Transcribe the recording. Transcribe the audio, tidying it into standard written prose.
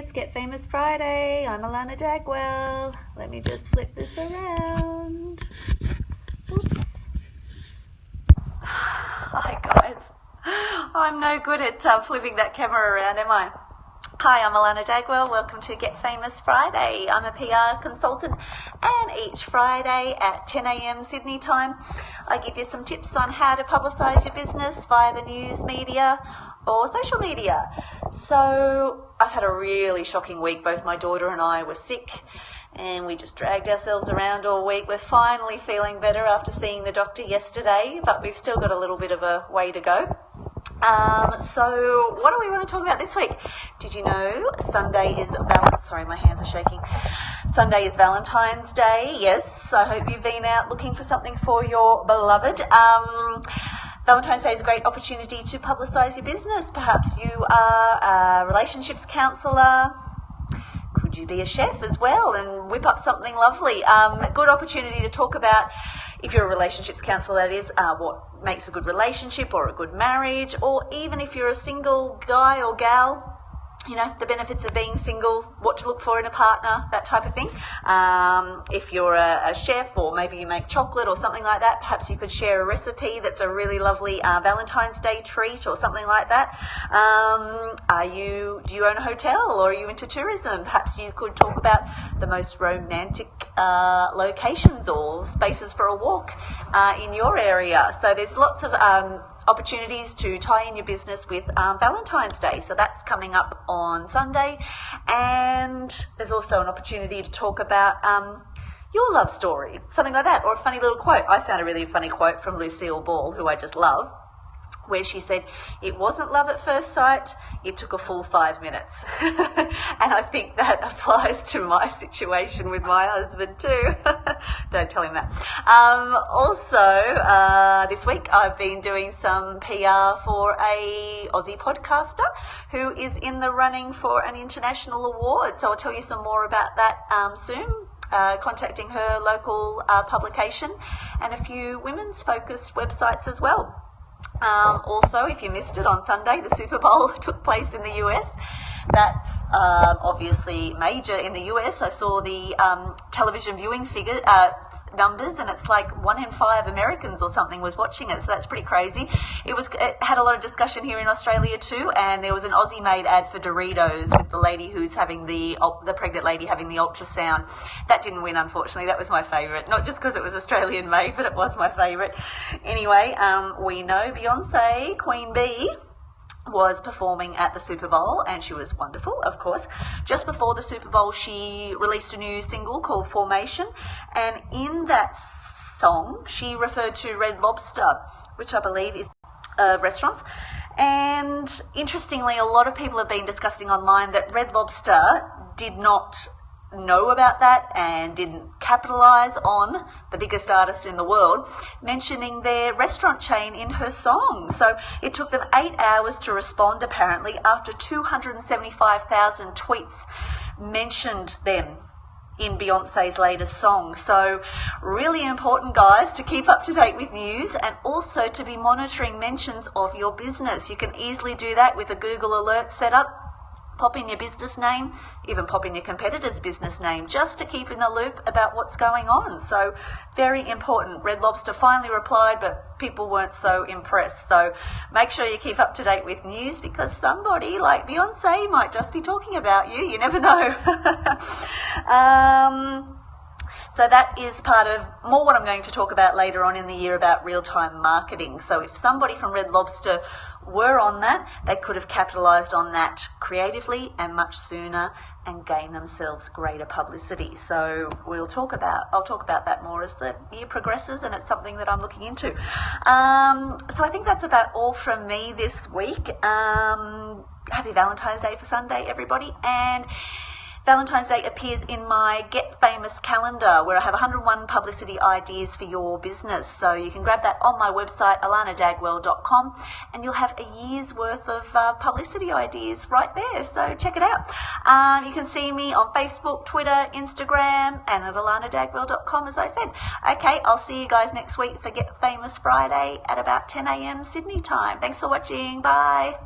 it's Get Famous Friday. I'm Alana Dagwell. Let me just flip this around. Oops. Hi guys. I'm no good at flipping that camera around, am I? Hi, I'm Alana Dagwell. Welcome to Get Famous Friday. I'm a PR consultant, and each Friday at 10 a.m. Sydney time, I give you some tips on how to publicise your business via the news media or social media. So I've had a really shocking week. Both my daughter and I were sick, and we just dragged ourselves around all week. We're finally feeling better after seeing the doctor yesterday, but we've still got a little bit of a way to go. So what do we want to talk about this week? Did you know Sunday is sorry, my hands are shaking. Sunday is Valentine's Day. Yes, I hope you've been out looking for something for your beloved. Valentine's Day is a great opportunity to publicise your business. Perhaps you are a relationships counsellor. Could you be a chef as well and whip up something lovely? A good opportunity to talk about, if you're a relationships counsellor, that is, what makes a good relationship or a good marriage, or even if you're a single guy or gal, you know, the benefits of being single, what to look for in a partner, that type of thing. If you're a chef, or maybe you make chocolate or something like that, perhaps you could share a recipe that's a really lovely Valentine's Day treat or something like that. Do you own a hotel, or are you into tourism? Perhaps you could talk about the most romantic locations or spaces for a walk in your area. So there's lots of opportunities to tie in your business with Valentine's Day. So that's coming up on Sunday. And there's also an opportunity to talk about your love story, something like that, or a funny little quote. I found a really funny quote from Lucille Ball, who I just love, where she said, "It wasn't love at first sight, it took a full 5 minutes." And I think that applies to my situation with my husband too. Don't tell him that. Also, this week I've been doing some PR for a Aussie podcaster who is in the running for an international award. So I'll tell you some more about that soon. Contacting her local publication and a few women's focused websites as well. Also, if you missed it on Sunday, the Super Bowl took place in the US. That's obviously major in the US. I saw the television viewing numbers, and it's like 1 in 5 Americans or something was watching it, so that's pretty crazy. It had a lot of discussion here in Australia too, and there was an Aussie made ad for Doritos with the lady who's having the pregnant lady having the ultrasound. That didn't win, unfortunately. That was my favourite, not just because it was Australian made, but it was my favourite. Anyway, we know Beyonce, Queen Bee, was performing at the Super Bowl, and she was wonderful, of course. Just before the Super Bowl, she released a new single called Formation, and in that song, she referred to Red Lobster, which I believe is restaurants. And interestingly, a lot of people have been discussing online that Red Lobster did not know about that and didn't capitalise on the biggest artist in the world mentioning their restaurant chain in her song. So it took them 8 hours to respond, apparently, after 275,000 tweets mentioned them in Beyonce's latest song. So really important, guys, to keep up to date with news, and also to be monitoring mentions of your business. You can easily do that with a Google alert setup. Pop in your business name, even pop in your competitor's business name, just to keep in the loop about what's going on. So very important. Red Lobster finally replied, but people weren't so impressed. So make sure you keep up to date with news, because somebody like Beyonce might just be talking about you. You never know. So that is part of more what I'm going to talk about later on in the year about real-time marketing. So if somebody from Red Lobster were on that, they could have capitalised on that creatively and much sooner and gain themselves greater publicity. So I'll talk about that more as the year progresses, and it's something that I'm looking into. So I think that's about all from me this week. Happy Valentine's Day for Sunday, everybody. And Valentine's Day appears in my Get Famous calendar, where I have 101 publicity ideas for your business. So you can grab that on my website, alanadagwell.com, and you'll have a year's worth of publicity ideas right there. So check it out. You can see me on Facebook, Twitter, Instagram, and at alanadagwell.com, as I said. Okay, I'll see you guys next week for Get Famous Friday at about 10 a.m. Sydney time. Thanks for watching. Bye.